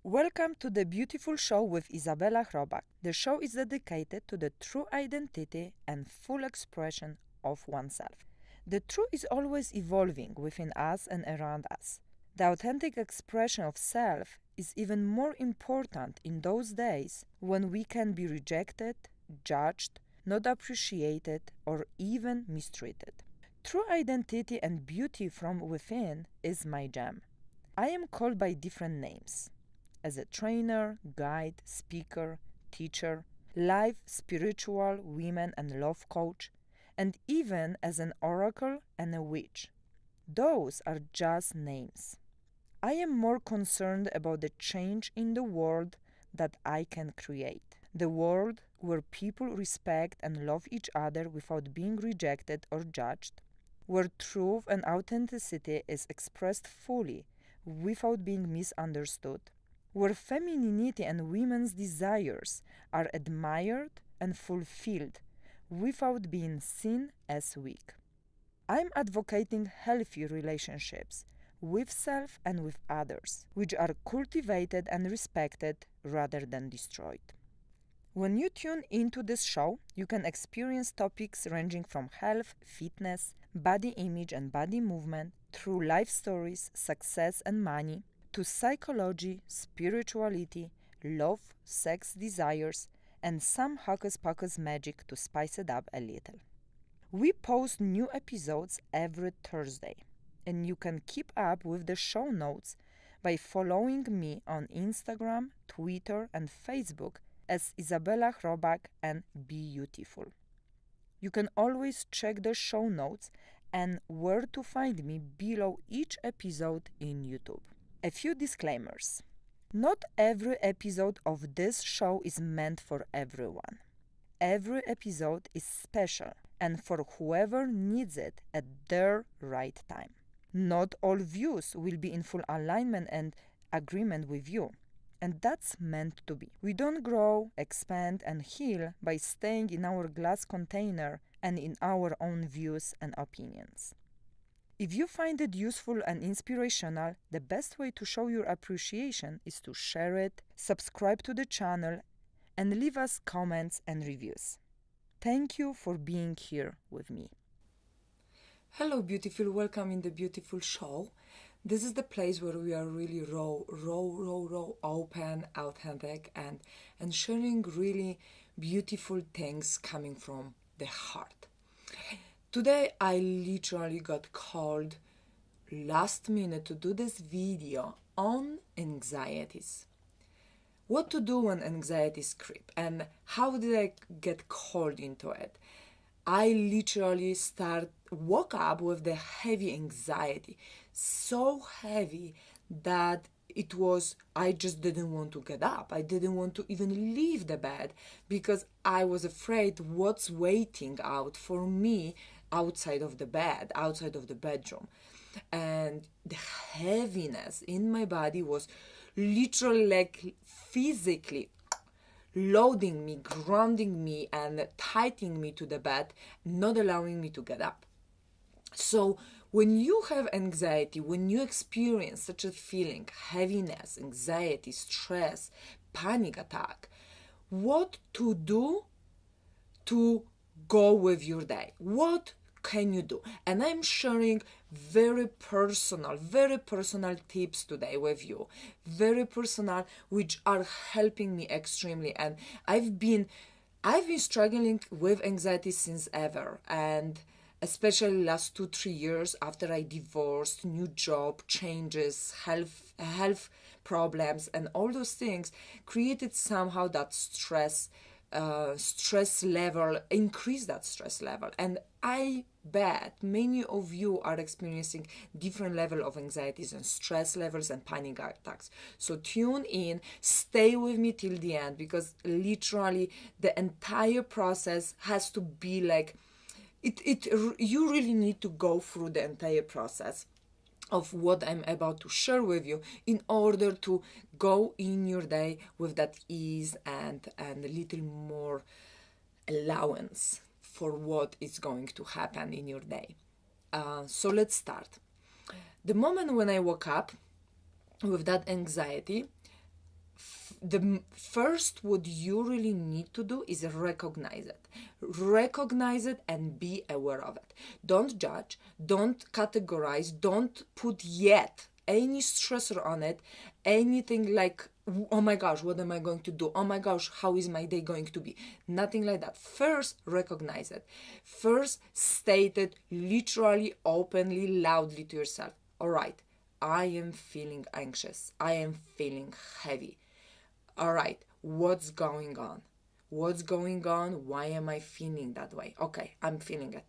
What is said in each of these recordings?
Welcome to the beYOUtiful show with Izabela Hrobak. The show is dedicated to the true identity and full expression of oneself. The truth is always evolving within us and around us. The authentic expression of self is even more important in those days when we can be rejected, judged, not appreciated, or even mistreated. True identity and beauty from within is my jam. I am called by different names as a trainer, guide, speaker, teacher, life, spiritual, women, and love coach, and even as an oracle and a witch. Those are just names. I am more concerned about the change in the world that I can create. The world where people respect and love each other without being rejected or judged, where truth and authenticity is expressed fully without being misunderstood, where femininity and women's desires are admired and fulfilled without being seen as weak. I'm advocating healthy relationships with self and with others, which are cultivated and respected rather than destroyed. When you tune into this show, you can experience topics ranging from health, fitness, body image and body movement, through life stories, success and money, to psychology, spirituality, love, sex, desires, and some hocus pocus magic to spice it up a little. We post new episodes every Thursday, and you can keep up with the show notes by following me on Instagram, Twitter, and Facebook as Izabela Hrobak and beYOUtiful. You can always check the show notes and where to find me below each episode in YouTube. A few disclaimers. Not every episode of this show is meant for everyone. Every episode is special and for whoever needs it at their right time. Not all views will be in full alignment and agreement with you, and that's meant to be. We don't grow, expand, and heal by staying in our glass container and in our own views and opinions. If you find it useful and inspirational, the best way to show your appreciation is to share it, subscribe to the channel, and leave us comments and reviews. Thank you for being here with me. Hello, beautiful. Welcome in the beYOUtiful show. This is the place where we are really raw, open, authentic, and sharing really beautiful things coming from the heart. Today I literally got called last minute to do this video on anxieties. What to do when anxieties creep and how did I get called into it? I literally woke up with the heavy anxiety, so heavy that I just didn't want to get up. I didn't want to even leave the bed because I was afraid what's waiting out for me outside of the bed, outside of the bedroom. And the heaviness in my body was literally like physically loading me, grounding me, and tightening me to the bed, not allowing me to get up. So when you have anxiety, when you experience such a feeling, heaviness, anxiety, stress, panic attack, what to do to go with your day? What can you do? And I'm sharing very personal tips today with you, very personal, which are helping me extremely. And I've been struggling with anxiety since ever, and especially last 2-3 years after I divorced, new job, changes, health problems, and all those things created somehow that stress level, increase that stress level. And I bet many of you are experiencing different level of anxieties and stress levels and panic attacks. So tune in, stay with me till the end, because literally the entire process has to be like, you really need to go through the entire process of what I'm about to share with you in order to go in your day with that ease and a little more allowance for what is going to happen in your day. So let's start. The moment when I woke up with that anxiety, first, what you really need to do is recognize it and be aware of it. Don't judge, don't categorize, don't put yet any stressor on it, anything like, oh my gosh, what am I going to do, oh my gosh, how is my day going to be, nothing like that. First, recognize it. First, state it literally, openly, loudly to yourself. All right, I am feeling anxious, I am feeling heavy. All right, what's going on? What's going on? Why am I feeling that way? Okay, I'm feeling it.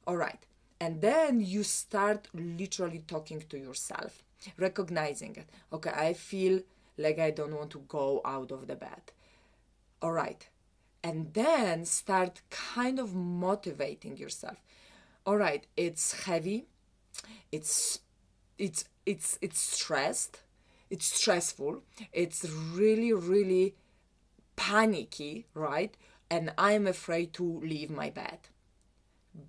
All right. And then you start literally talking to yourself, recognizing it. Okay, I feel like I don't want to go out of the bed. All right. And then start kind of motivating yourself. All right, it's heavy. It's stressed. It's stressful. It's really, really panicky, right? And I'm afraid to leave my bed.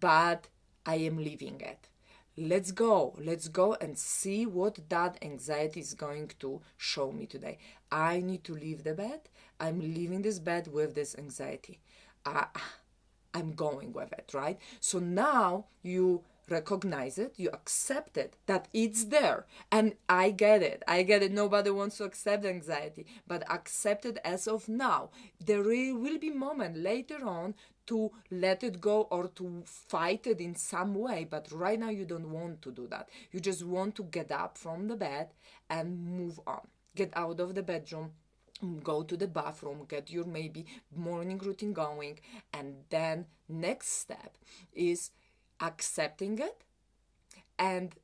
But I am leaving it. Let's go and see what that anxiety is going to show me today. I need to leave the bed. I'm leaving this bed with this anxiety. I'm going with it, right? So now you recognize it, you accept it, that it's there. And I get it. Nobody wants to accept anxiety, but accept it as of now. There will be moment later on to let it go or to fight it in some way, but right now you don't want to do that. You just want to get up from the bed and move on. Get out of the bedroom, go to the bathroom, get your maybe morning routine going, and then next step is accepting it and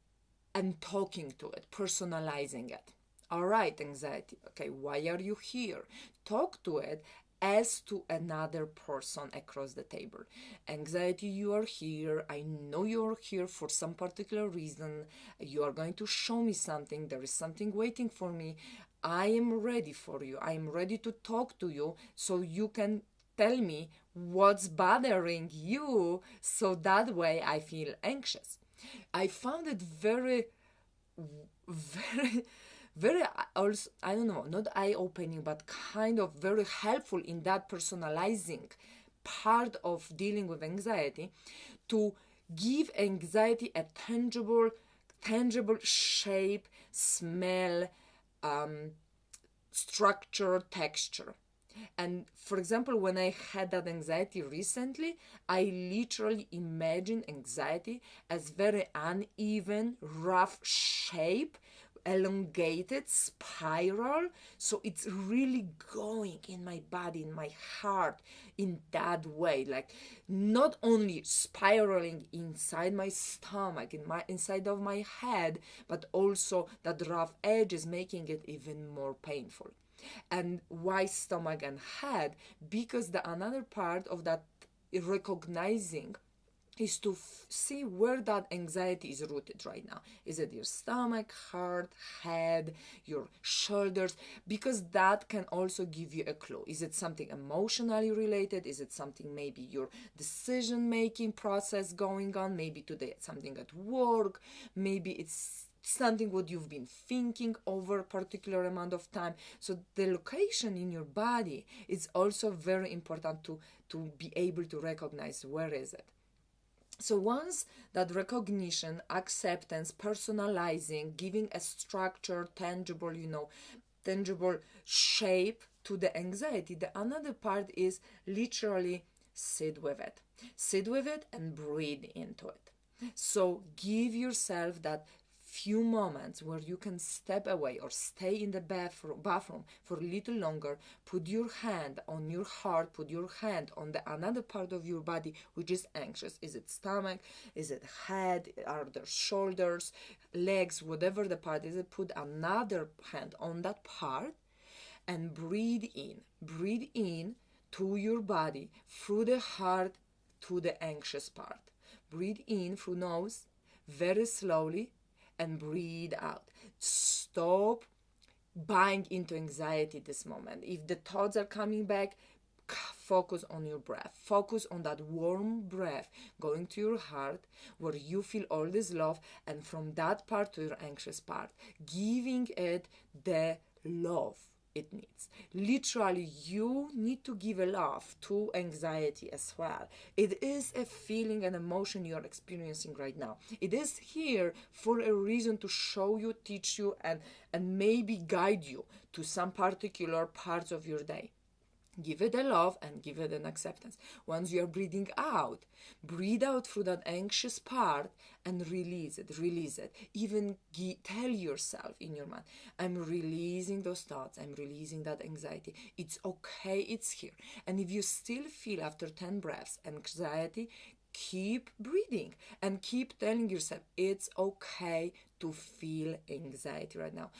talking to it, personalizing it. All right, anxiety, okay, why are you here? Talk to it as to another person across the table. Anxiety, you are here. I know you're here for some particular reason. You are going to show me something. There is something waiting for me. I am ready for you. I am ready to talk to you so you can tell me what's bothering you, so that way I feel anxious. I found it very also, I don't know, not eye-opening, but kind of very helpful in that personalizing part of dealing with anxiety, to give anxiety a tangible shape, smell, structure, texture. And for example, when I had that anxiety recently, I literally imagined anxiety as very uneven, rough shape, elongated spiral. So it's really going in my body, in my heart, in that way, like not only spiraling inside my stomach, inside of my head, but also that rough edges, making it even more painful. And why stomach and head? Because the another part of that recognizing is to see where that anxiety is rooted right now. Is it your stomach, heart, head, your shoulders? Because that can also give you a clue. Is it something emotionally related? Is it something maybe your decision-making process going on? Maybe today it's something at work. Maybe it's something what you've been thinking over a particular amount of time. So the location in your body is also very important to be able to recognize where is it. So once that recognition, acceptance, personalizing, giving a structure, tangible shape to the anxiety, the another part is literally sit with it. Sit with it and breathe into it. So give yourself that few moments where you can step away or stay in the bathroom for a little longer, put your hand on your heart, put your hand on the another part of your body which is anxious. Is it stomach? Is it head? Are there shoulders, legs, whatever the part is? Put another hand on that part and breathe in. Breathe in to your body through the heart to the anxious part. Breathe in through nose very slowly and breathe out. Stop buying into anxiety this moment. If the thoughts are coming back, focus on your breath. Focus on that warm breath going to your heart where you feel all this love, and from that part to your anxious part, giving it the love. it needs. Literally, you need to give a love to anxiety as well. It is a feeling and emotion you are experiencing right now. It is here for a reason to show you, teach you, and maybe guide you to some particular parts of your day. Give it a love and give it an acceptance. Once you are breathe out through that anxious part and release it, release it. Even tell yourself in your mind, I'm releasing those thoughts, I'm releasing that anxiety. It's okay, it's here. And if you still feel after 10 breaths anxiety, keep breathing and keep telling yourself it's okay to feel anxiety right now.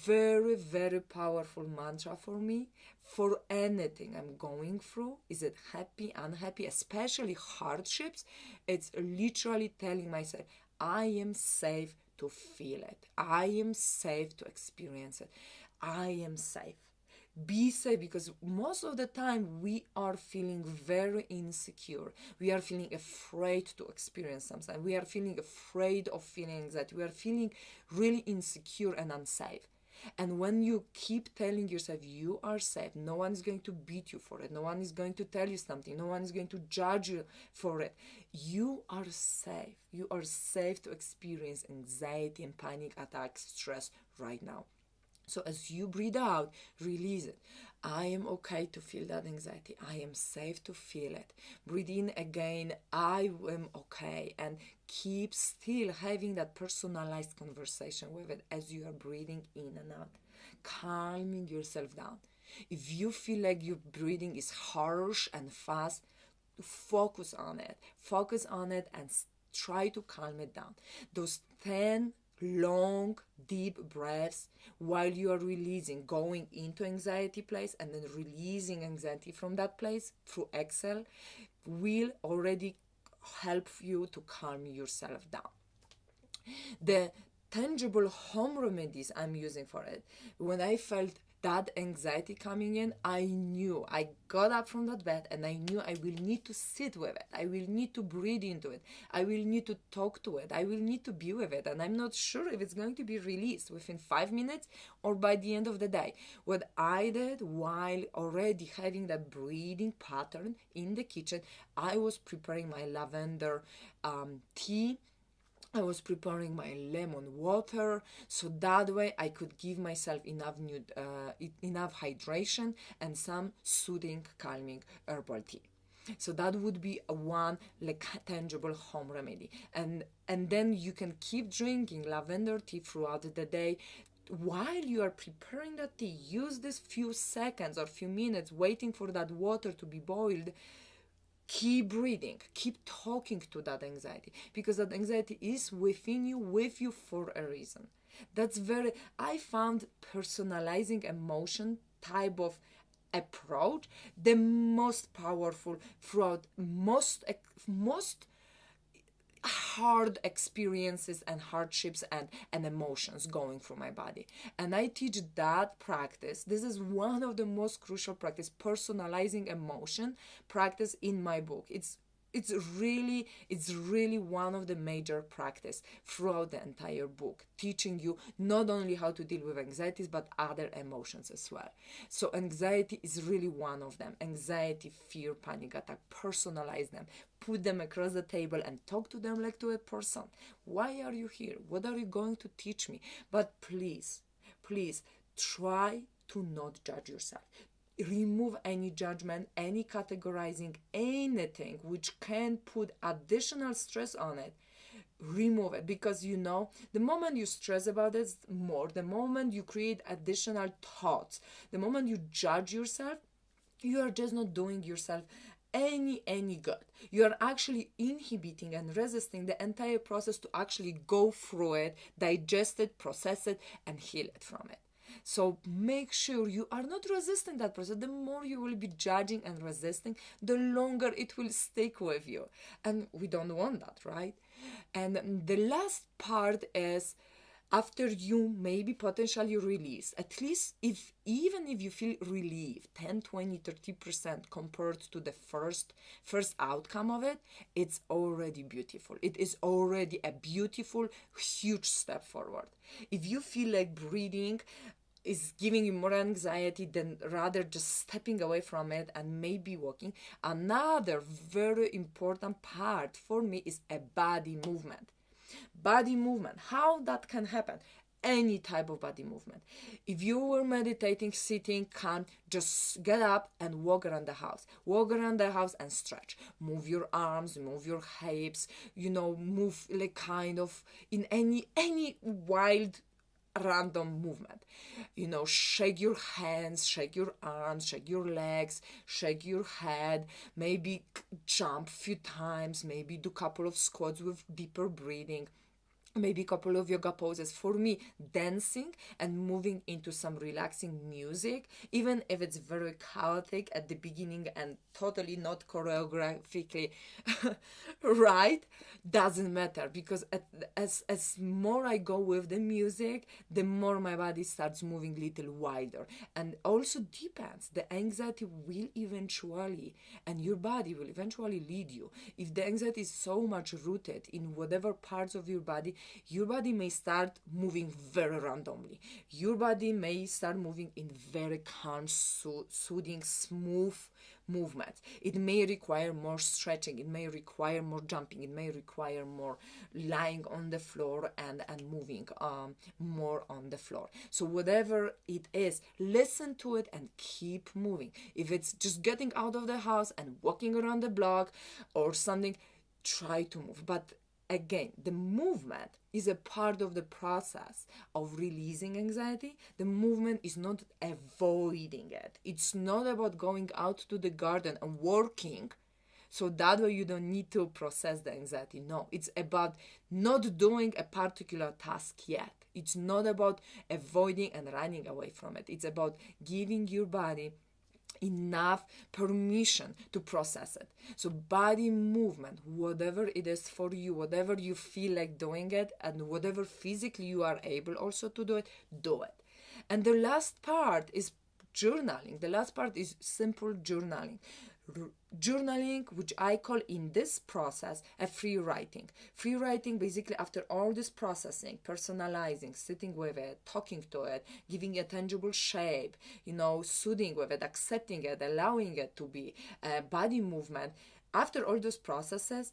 Very, very powerful mantra for me for anything I'm going through. Is it happy, unhappy, especially hardships? It's literally telling myself I am safe to feel it, I am safe to experience it, I am safe. Be safe, because most of the time we are feeling very insecure. We are feeling afraid to experience something. We are feeling afraid of feeling anxiety. We are feeling really insecure and unsafe. And when you keep telling yourself you are safe, no one is going to beat you for it, no one is going to tell you something, no one is going to judge you for it, you are safe. You are safe to experience anxiety and panic attacks, stress right now. So as you breathe out, release it. I am okay to feel that anxiety. I am safe to feel it. Breathe in again. I am okay. And keep still having that personalized conversation with it as you are breathing in and out, calming yourself down. If you feel like your breathing is harsh and fast, focus on it. Focus on it and try to calm it down. Those 10 long deep breaths while you are releasing, going into anxiety place and then releasing anxiety from that place through exhale, will already help you to calm yourself down. The tangible home remedies I'm using for it, when I felt that anxiety coming in, I got up from that bed and I knew I will need to sit with it. I will need to breathe into it. I will need to talk to it. I will need to be with it. And I'm not sure if it's going to be released within 5 minutes or by the end of the day. What I did while already having that breathing pattern in the kitchen, I was preparing my lavender tea. I was preparing my lemon water, so that way I could give myself enough hydration and some soothing, calming herbal tea. So that would be one tangible home remedy. And then you can keep drinking lavender tea throughout the day. While you are preparing that tea, use this few seconds or few minutes waiting for that water to be boiled. Keep breathing, keep talking to that anxiety, because that anxiety is within you, with you for a reason. I found personalizing emotion type of approach the most powerful throughout most hard experiences and hardships and emotions going through my body. And I teach that practice. This is one of the most crucial practice, personalizing emotion practice in my book. It's really one of the major practice throughout the entire book, teaching you not only how to deal with anxieties but other emotions as well. So anxiety is really one of them. Anxiety, fear, panic attack, personalize them, put them across the table and talk to them like to a person. Why are you here? What are you going to teach me? But please try to not judge yourself. Remove any judgment, any categorizing, anything which can put additional stress on it. Remove it, because the moment you stress about it more, the moment you create additional thoughts, the moment you judge yourself, you are just not doing yourself any good. You are actually inhibiting and resisting the entire process to actually go through it, digest it, process it, and heal it from it. So make sure you are not resisting that process. The more you will be judging and resisting, the longer it will stick with you. And we don't want that, right? And the last part is, after you maybe potentially release, at least even if you feel relieved 10, 20, 30% compared to the first outcome of it, it's already beautiful. It is already a beautiful, huge step forward. If you feel like breathing is giving you more anxiety than rather just stepping away from it and maybe walking. Another very important part for me is a body movement. Body movement, how that can happen? Any type of body movement. If you were meditating, sitting, calm, just get up and walk around the house. Walk around the house and stretch. Move your arms, move your hips, move like kind of in any wild random movement. Shake your hands, shake your arms, shake your legs, shake your head, maybe jump a few times, maybe do a couple of squats with deeper breathing, maybe a couple of yoga poses. For me, dancing and moving into some relaxing music, even if it's very chaotic at the beginning and totally not choreographically right, doesn't matter, because as more I go with the music, the more my body starts moving a little wider. And also depends, the anxiety will eventually, and your body will eventually lead you. If the anxiety is so much rooted in whatever parts of your body may start moving very randomly. Your body may start moving in very calm, soothing, smooth movements. It may require more stretching, it may require more jumping, it may require more lying on the floor and moving more on the floor. So whatever it is, listen to it and keep moving. If it's just getting out of the house and walking around the block or something, try to move. But again, the movement is a part of the process of releasing anxiety. The movement is not avoiding it. It's not about going out to the garden and working so that way you don't need to process the anxiety. No, it's about not doing a particular task yet. It's not about avoiding and running away from it. It's about giving your body enough permission to process it. So body movement, whatever it is for you, whatever you feel like doing it, and whatever physically you are able also to do it, do it. And the last part is journaling. The last part is simple journaling. Journaling, which I call in this process a free writing. Free writing, basically, after all this processing, personalizing, sitting with it, talking to it, giving it a tangible shape, soothing with it, accepting it, allowing it to be a body movement. After all those processes,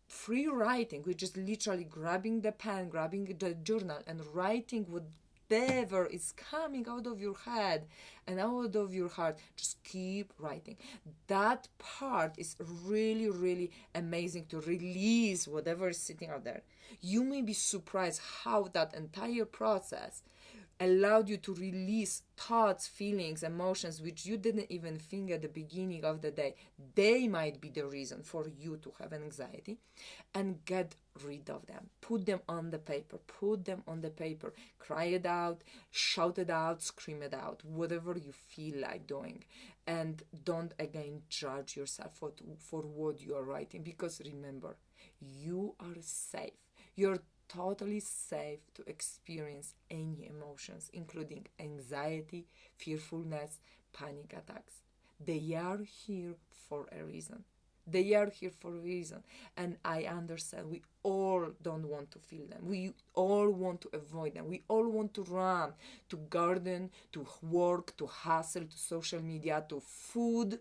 free writing, which is literally grabbing the pen, grabbing the journal, and writing whatever is coming out of your head and out of your heart, just keep writing. That part is really, really amazing to release whatever is sitting out there. You may be surprised how that entire process allowed you to release thoughts, feelings, emotions which you didn't even think at the beginning of the day. They might be the reason for you to have anxiety, and get rid of them. Put them on the paper. Cry it out, shout it out, scream it out, whatever you feel like doing. And don't again judge yourself for what you are writing, because remember, you are safe. You're totally safe to experience any emotions, including anxiety, fearfulness, panic attacks. They are here for a reason. And I understand we all don't want to feel them. We all want to avoid them. We all want to run to garden, to work, to hustle, to social media, to food,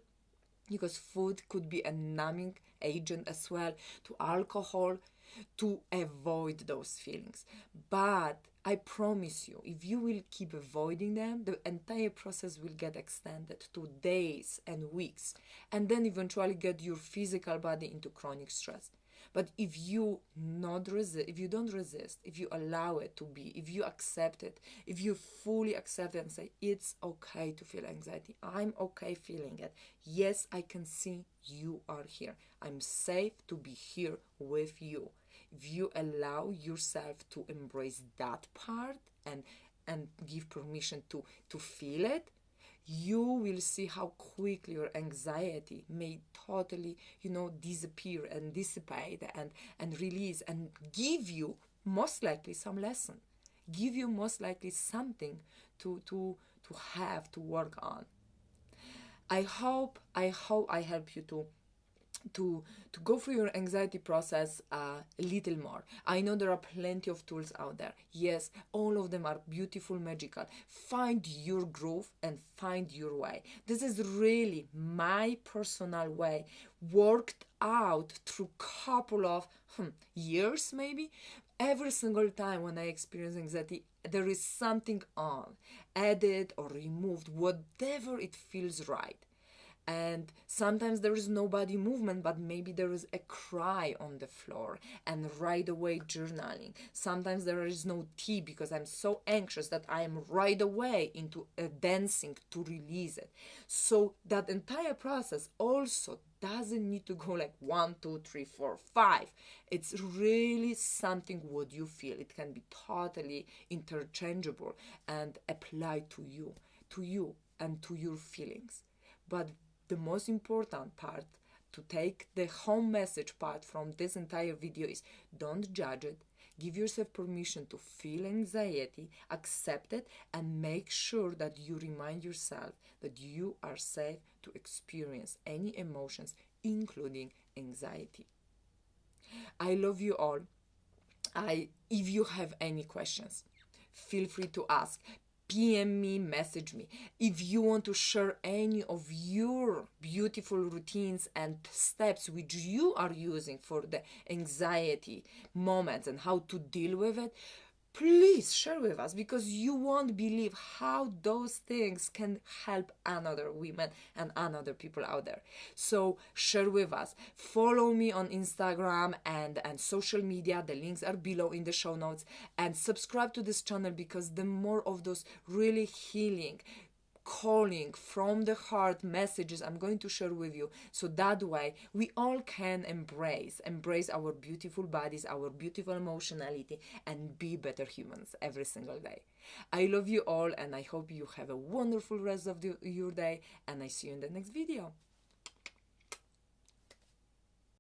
because food could be a numbing agent as well, to alcohol, to avoid those feelings. But I promise you, if you will keep avoiding them, the entire process will get extended to days and weeks, and then eventually get your physical body into chronic stress. But if you don't resist, if you allow it to be, if you accept it, if you fully accept it and say, it's okay to feel anxiety, I'm okay feeling it. Yes, I can see you are here. I'm safe to be here with you. If you allow yourself to embrace that part and give permission to feel it, you will see how quickly your anxiety may totally, disappear and dissipate and release, and give you most likely some lesson, give you most likely something to have to work on. I hope I help you to to go through your anxiety process a little more. I know there are plenty of tools out there. Yes, all of them are beautiful, magical. Find your groove and find your way. This is really my personal way, worked out through couple of years maybe. Every single time when I experience anxiety, there is something on, added or removed, whatever it feels right. And sometimes there is no body movement, but maybe there is a cry on the floor, and right away journaling. Sometimes there is no tea because I'm so anxious that I am right away into dancing to release it. So that entire process also doesn't need to go like 1, 2, 3, 4, 5. It's really something what you feel. It can be totally interchangeable and applied to you and to your feelings. But the most important part, to take the home message part from this entire video, is don't judge it. Give yourself permission to feel anxiety, accept it, and make sure that you remind yourself that you are safe to experience any emotions, including anxiety. I love you all. If you have any questions, feel free to ask. PM me, message me. If you want to share any of your beautiful routines and steps which you are using for the anxiety moments and how to deal with it, please share with us, because you won't believe how those things can help another women and another people out there. So share with us. Follow me on Instagram and social media. The links are below in the show notes. And subscribe to this channel, because the more of those really healing, calling from the heart messages I'm going to share with you, so that way we all can embrace our beautiful bodies, our beautiful emotionality, and be better humans every single day. I love you all, and I hope you have a wonderful rest of your day, and I see you in the next video.